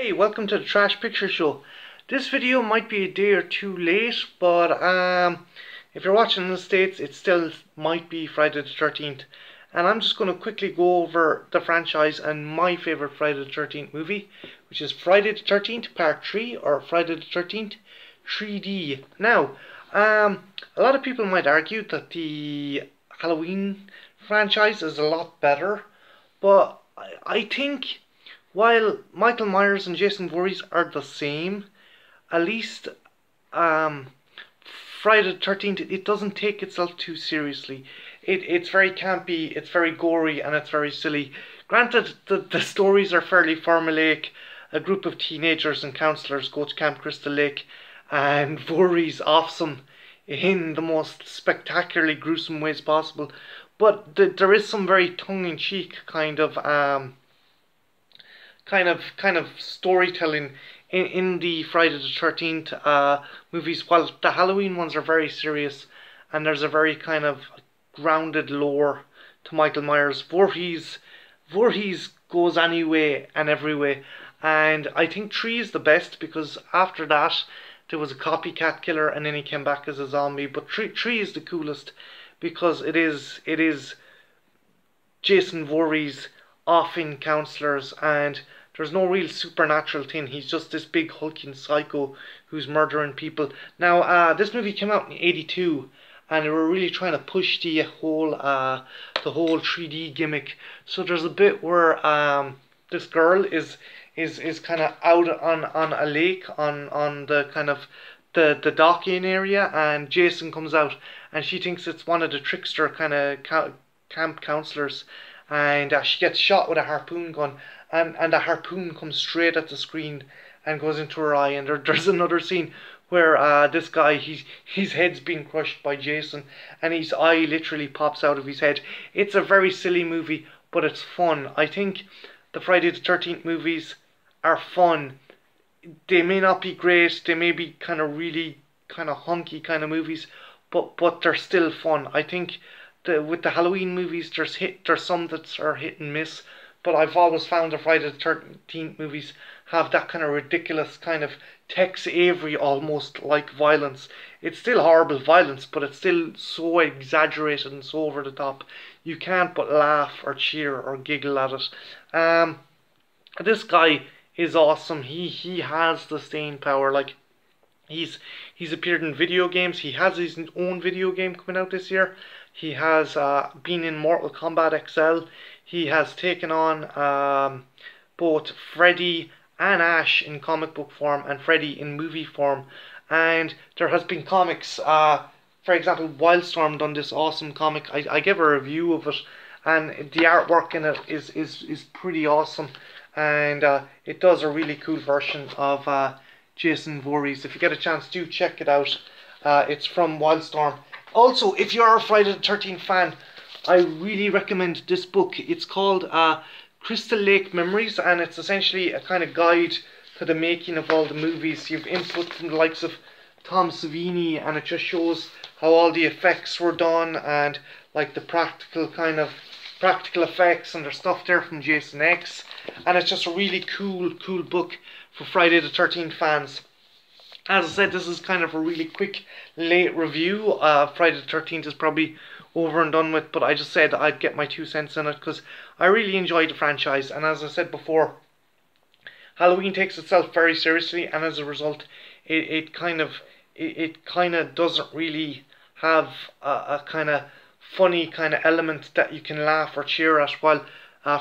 Hey, welcome to the Trash Picture Show. This video might be a day or two late, but if you're watching in the States, it still might be Friday the 13th. And I'm just going to quickly go over the franchise and my favourite Friday the 13th movie, which is Friday the 13th Part 3 or Friday the 13th 3D. Now, a lot of people might argue that the Halloween franchise is a lot better, but I think while Michael Myers and Jason Voorhees are the same, at least Friday the 13th, it doesn't take itself too seriously. It's very campy, it's very gory, and it's very silly. Granted, the stories are fairly formulaic. A group of teenagers and counselors go to Camp Crystal Lake, and Voorhees offs them in the most spectacularly gruesome ways possible. But there is some very tongue-in-cheek kind of storytelling in the Friday the 13th movies, while the Halloween ones are very serious and there's a very kind of grounded lore to Michael Myers. Voorhees goes anyway and every way, and I think 3 is the best because after that there was a copycat killer and then he came back as a zombie, but 3 is the coolest because it is Jason Voorhees offing counselors, and there's no real supernatural thing. He's just this big hulking psycho who's murdering people. Now, this movie came out in '82, and they were really trying to push the whole 3D gimmick. So there's a bit where this girl is kind of out on a lake on the kind of the docking area, and Jason comes out, and she thinks it's one of the trickster kind of camp counselors, and she gets shot with a harpoon gun, and the harpoon comes straight at the screen and goes into her eye. And there's another scene where this guy, his head's being crushed by Jason, and his eye literally pops out of his head. It's a very silly movie, but it's fun. I think the Friday the 13th movies are fun. They may not be great, they may be kind of really kind of honky kind of movies, but they're still fun. I think with the Halloween movies, there's some that are hit and miss, but I've always found the Friday the 13th movies have that kind of ridiculous kind of Tex Avery almost like violence. It's still horrible violence, but it's still so exaggerated and so over the top. You can't but laugh or cheer or giggle at it. This guy is awesome. He has the staying power. Like, he's appeared in video games. He has his own video game coming out this year. He has been in Mortal Kombat XL. He has taken on both Freddy and Ash in comic book form and Freddy in movie form. And there has been comics. For example, Wildstorm done this awesome comic. I gave a review of it, and the artwork in it is pretty awesome. And it does a really cool version of Jason Voorhees. If you get a chance, do check it out. It's from Wildstorm. Also, if you're a Friday the 13th fan, I really recommend this book. It's called Crystal Lake Memories, and it's essentially a kind of guide to the making of all the movies. You've input from the likes of Tom Savini, and it just shows how all the effects were done, and like the practical effects, and there's stuff there from Jason X, and it's just a really cool book for Friday the 13th fans. As I said, this is kind of a really quick, late review. Friday the 13th is probably over and done with, but I just said I'd get my 2 cents in it because I really enjoyed the franchise. And as I said before, Halloween takes itself very seriously, and as a result, it kind of doesn't really have a kind of funny kind of element that you can laugh or cheer at, while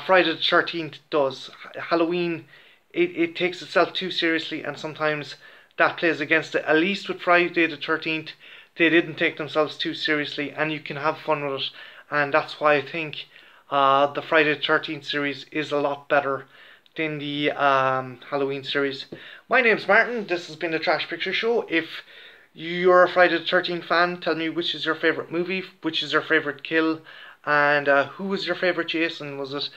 Friday the 13th does. Halloween, it takes itself too seriously, and sometimes that plays against it. At least with Friday the 13th, they didn't take themselves too seriously, and you can have fun with it. And that's why I think the Friday the 13th series is a lot better than the Halloween series. My name's Martin. This has been the Trash Picture Show. If you're a Friday the 13th fan, tell me which is your favourite movie, which is your favourite kill, and who was your favourite Jason? Was it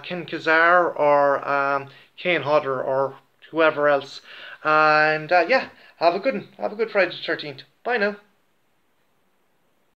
Ken Kazar or Kane Hodder or whoever else? And yeah, have a good one. Have a good Friday the 13th. Bye now.